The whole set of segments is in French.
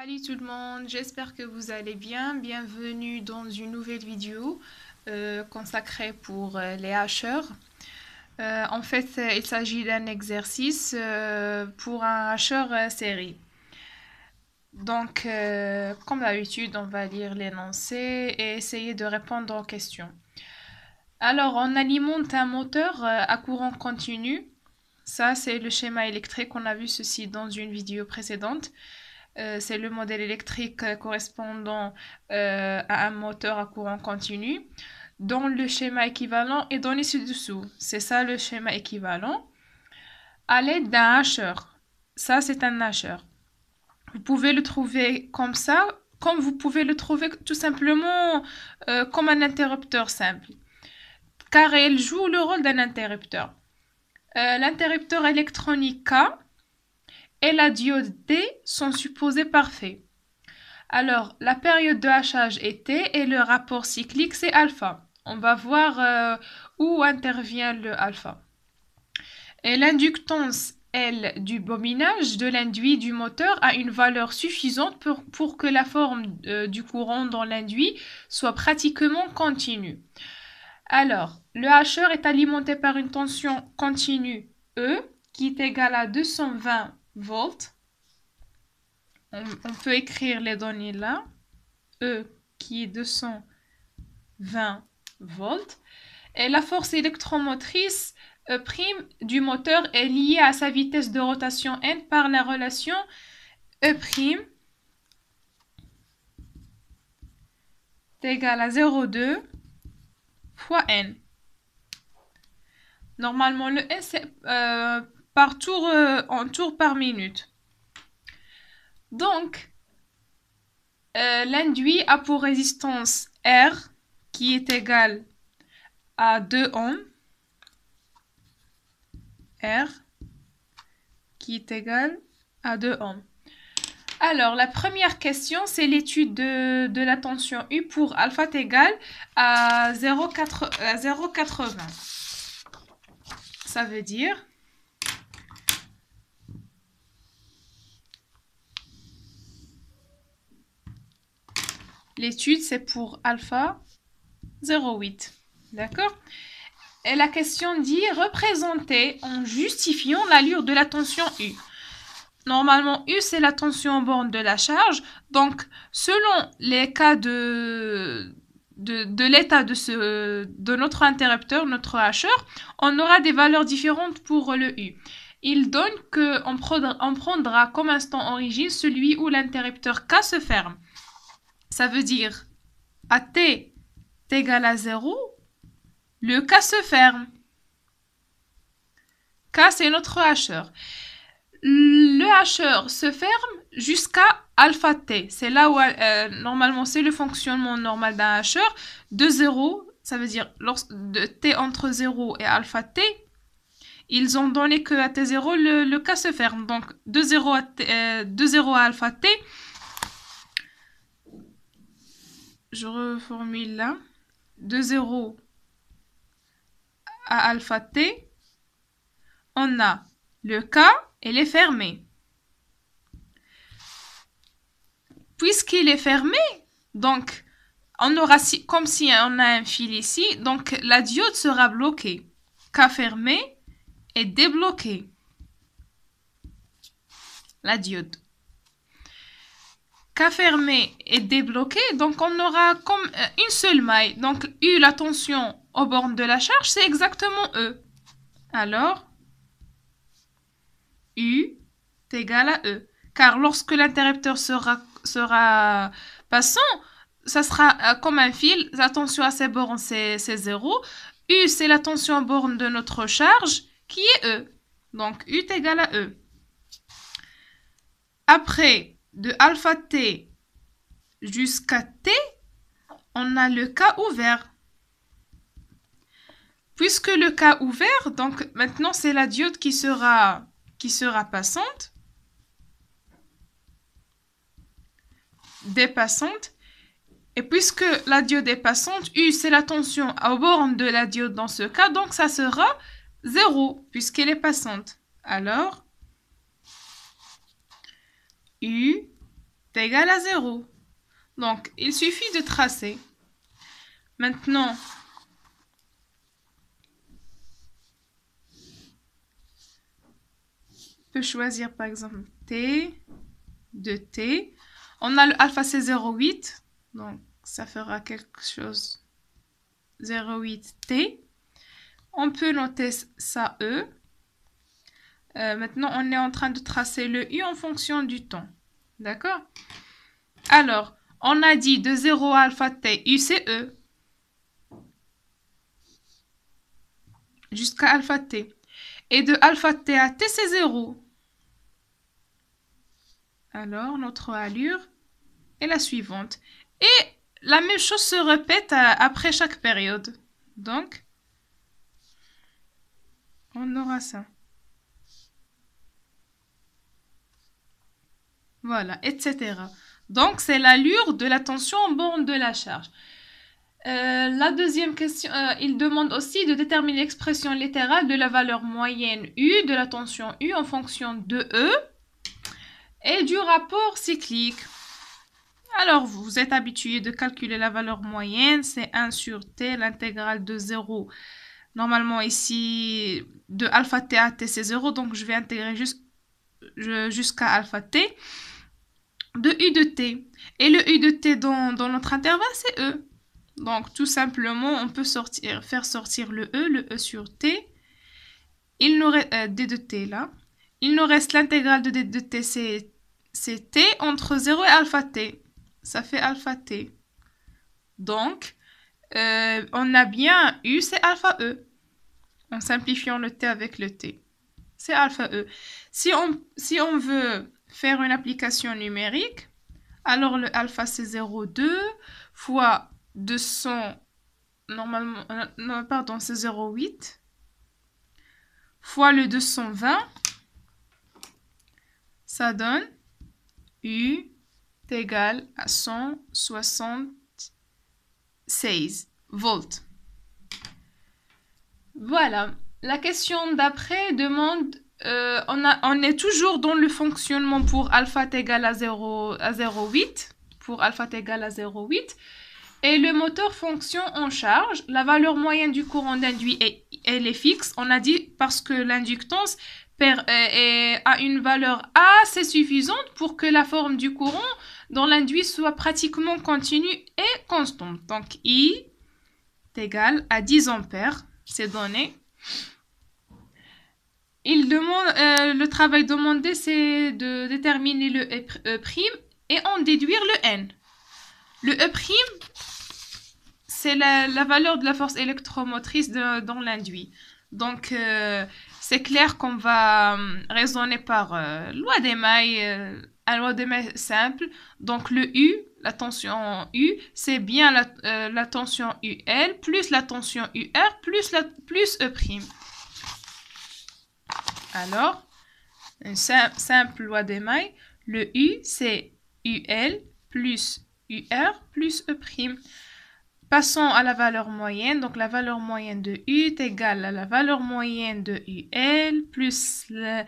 Salut tout le monde, j'espère que vous allez bien. Bienvenue dans une nouvelle vidéo consacrée pour les hacheurs. En fait, il s'agit d'un exercice pour un hacheur série. Donc, comme d'habitude, on va lire l'énoncé et essayer de répondre aux questions. Alors, on alimente un moteur à courant continu. Ça, c'est le schéma électrique. On a vu ceci dans une vidéo précédente. C'est le modèle électrique correspondant à un moteur à courant continu dont le schéma équivalent est donné ci-dessous. C'est ça le schéma équivalent à l'aide d'un hacheur. Ça, c'est un hacheur. Vous pouvez le trouver comme ça, comme vous pouvez le trouver tout simplement comme un interrupteur simple, car il joue le rôle d'un interrupteur. L'interrupteur électronique K et la diode D sont supposés parfaits. Alors, la période de hachage est T et le rapport cyclique, c'est alpha. On va voir où intervient le alpha. Et l'inductance L du bobinage de l'induit du moteur a une valeur suffisante pour que la forme du courant dans l'induit soit pratiquement continue. Alors, le hacheur est alimenté par une tension continue E qui est égale à 220 volts. On peut écrire les données là. E qui est 220 volts. Et la force électromotrice E' du moteur est liée à sa vitesse de rotation n par la relation E' est égale à 0,2 fois n. Normalement, le n, c'est par tour, en tour par minute. Donc, l'induit a pour résistance R qui est égale à 2 ohms. R qui est égal à 2 ohms. Alors, la première question, c'est l'étude de la tension U pour alpha est égal à 0,80. Ça veut dire l'étude, c'est pour alpha 0,8. D'accord? Et la question dit représenter en justifiant l'allure de la tension U. Normalement, U, c'est la tension en borne de la charge. Donc, selon les cas de l'état de notre interrupteur, notre hacheur, on aura des valeurs différentes pour le U. Il donne qu'on prendra comme instant origine celui où l'interrupteur K se ferme. Ça veut dire à T est égal à 0, le K se ferme. K, c'est notre hacheur. Le hacheur se ferme jusqu'à alpha T. C'est là où, normalement, c'est le fonctionnement normal d'un hacheur. De 0, ça veut dire de T entre 0 et alpha T, ils ont donné que à T0, le K se ferme. Donc, de 0 à alpha T, je reformule là, de 0 à alpha T, on a le K, il est fermé. Puisqu'il est fermé, donc on aura comme si on a un fil ici, donc la diode sera bloquée. K fermé et débloqué. La diode. K fermé et débloqué, donc on aura comme une seule maille. Donc U, la tension aux bornes de la charge, c'est exactement E. Alors, U est égal à E. Car lorsque l'interrupteur sera passant, ça sera comme un fil. La tension à ces bornes, c'est 0. U, c'est la tension borne de notre charge, qui est E. Donc, U est égal à E. Après, de alpha T jusqu'à T, on a le K ouvert. Puisque le K ouvert, donc maintenant, c'est la diode qui sera passante. Dépassante. Et puisque la diode est passante, U, c'est la tension aux bornes de la diode dans ce cas, donc ça sera 0, puisqu'elle est passante. Alors, U est égal à 0. Donc, il suffit de tracer. Maintenant, on peut choisir par exemple t de t. On a le alpha c'est 0,8. Donc, ça fera quelque chose 0,8t. On peut noter ça E. Maintenant, on est en train de tracer le U en fonction du temps. D'accord? Alors, on a dit de 0 à alpha t, U c'est E. Jusqu'à alpha t. Et de alpha t à t, c'est 0. Alors, notre allure est la suivante. Et la même chose se répète après chaque période. Donc, on aura ça. Voilà, etc. Donc, c'est l'allure de la tension en borne de la charge. La deuxième question, il demande aussi de déterminer l'expression littérale de la valeur moyenne U, de la tension U en fonction de E et du rapport cyclique. Alors, vous êtes habitué de calculer la valeur moyenne, c'est 1 sur T, l'intégrale de 0. Normalement, ici, de alpha T à T, c'est 0, donc je vais intégrer jusqu'à alpha T de U de T. Et le U de T dans notre intervalle, c'est E. Donc, tout simplement, on peut faire sortir le E sur T. Il nous reste D de T là. Il nous reste l'intégrale de D de T, c'est T entre 0 et alpha T. Ça fait alpha T. Donc, on a bien U, c'est alpha E. En simplifiant le T avec le T. C'est alpha E. Si on veut faire une application numérique, alors le alpha c'est 0,2 fois 200, normalement, non, pardon, c'est 0,8 fois le 220, ça donne U égale à 176 volts. Voilà. La question d'après demande, on est toujours dans le fonctionnement pour alpha égale à 0,8, pour alpha égale à 0,8, et le moteur fonctionne en charge. La valeur moyenne du courant d'induit, elle est fixe. On a dit parce que l'inductance a une valeur assez suffisante pour que la forme du courant dans l'induit soit pratiquement continue et constante. Donc, I est égal à 10 ampères. C'est donné. Le travail demandé, c'est de déterminer le E' et en déduire le N. Le E', c'est la valeur de la force électromotrice dans l'induit. Donc, c'est clair qu'on va raisonner par loi d'Émaille, une loi d'Émaille simple. Donc, le U, la tension U, c'est bien la tension UL plus la tension UR plus E'. Alors, une simple loi d'Émaille, le U, c'est UL plus UR plus E'. Passons à la valeur moyenne. Donc, la valeur moyenne de U est égale à la valeur moyenne de UL plus R,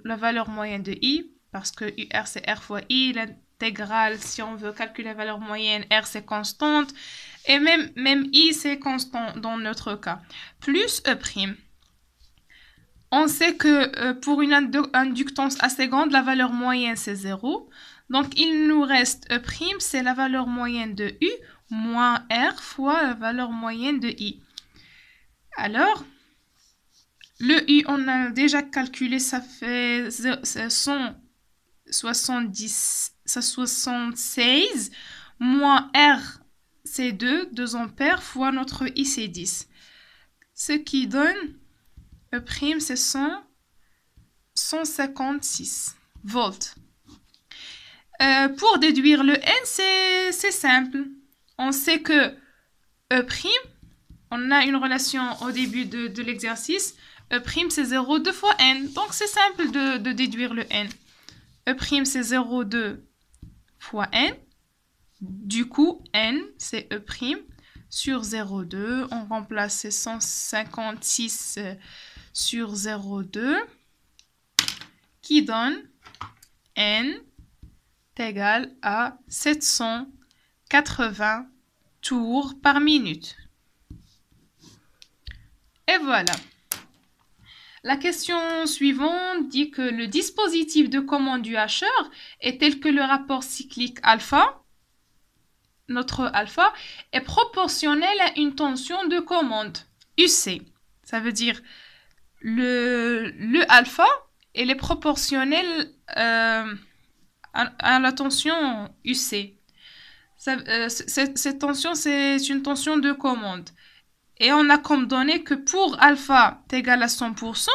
la valeur moyenne de I, parce que UR, c'est R fois I. L'intégrale, si on veut calculer la valeur moyenne, R, c'est constante. Et même I, c'est constant dans notre cas. Plus E'. On sait que pour une inductance assez grande, la valeur moyenne, c'est 0. Donc, il nous reste E', c'est la valeur moyenne de U, moins R fois la valeur moyenne de I. Alors, le U, on a déjà calculé, ça fait 176, moins R, c'est 2 ampères, fois notre I, c'est 10. Ce qui donne... E', c'est 156 volts. Pour déduire le N, c'est simple. On sait que E', on a une relation au début de l'exercice. E', c'est 0,2 fois N. Donc, c'est simple de déduire le N. E', c'est 0,2 fois N. Du coup, N, c'est E'. Sur 0,2, on remplace 156 sur 0,2 qui donne N égale à 780 tours par minute. Et voilà. La question suivante dit que le dispositif de commande du hacheur est tel que le rapport cyclique alpha, notre alpha, est proportionnel à une tension de commande, UC. Ça veut dire le alpha, elle est proportionnelle à la tension UC. Cette tension, c'est une tension de commande. Et on a comme donné que pour alpha est égal à 100%,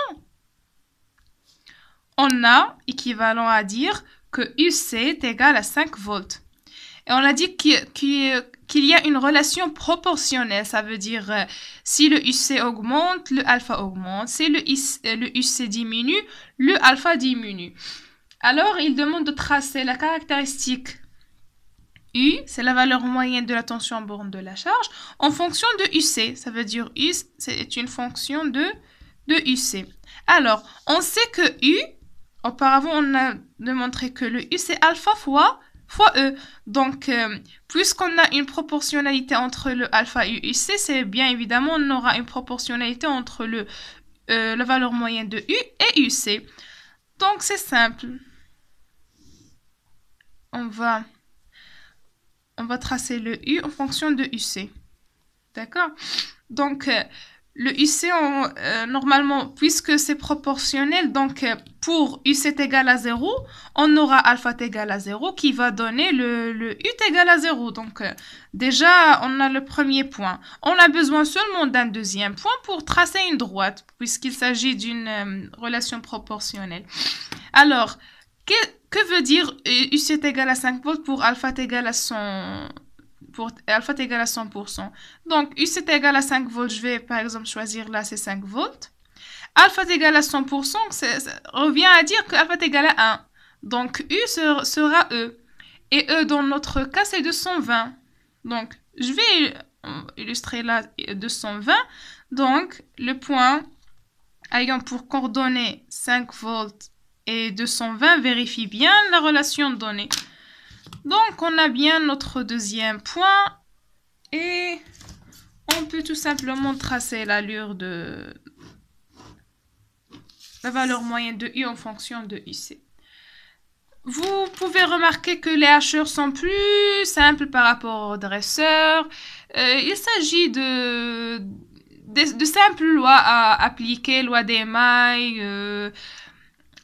on a équivalent à dire que UC est égal à 5 volts. Et on a dit qu'il y a une relation proportionnelle. Ça veut dire si le UC augmente, le alpha augmente. Si le UC diminue, le alpha diminue. Alors, il demande de tracer la caractéristique U, c'est la valeur moyenne de la tension en borne de la charge, en fonction de UC. Ça veut dire U, c'est une fonction de UC. Alors, on sait que U, auparavant, on a démontré que le U, c'est alpha fois E. Donc, puisqu'on a une proportionnalité entre le alpha et UC, c'est bien évidemment, on aura une proportionnalité entre la valeur moyenne de U et UC. Donc, c'est simple. On va tracer le U en fonction de UC. D'accord? Donc, le UC, normalement, puisque c'est proportionnel, donc pour UC égal à 0, on aura alpha égal à 0 qui va donner le U égal à 0. Donc, déjà, on a le premier point. On a besoin seulement d'un deuxième point pour tracer une droite, puisqu'il s'agit d'une relation proportionnelle. Alors, que veut dire UC est égal à 5 volts pour alpha est égal à 100 pour alpha est égal à 100%. Donc, UC est égal à 5 volts, je vais par exemple choisir là, c'est 5 volts. Alpha est égal à 100%, ça revient à dire que alpha est égal à 1. Donc, U sera E. Et E, dans notre cas, c'est 220. Donc, je vais illustrer là 220. Donc, le point ayant pour coordonnées 5 volts et 220 vérifie bien la relation donnée. Donc, on a bien notre deuxième point et on peut tout simplement tracer l'allure de la valeur moyenne de U en fonction de UC. Vous pouvez remarquer que les hacheurs sont plus simples par rapport aux dresseurs. Il s'agit de simples lois à appliquer, loi d'émail,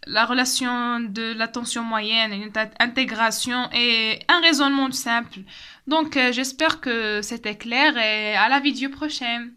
la relation de la tension moyenne, une intégration et un raisonnement simple. Donc, j'espère que c'était clair et à la vidéo prochaine.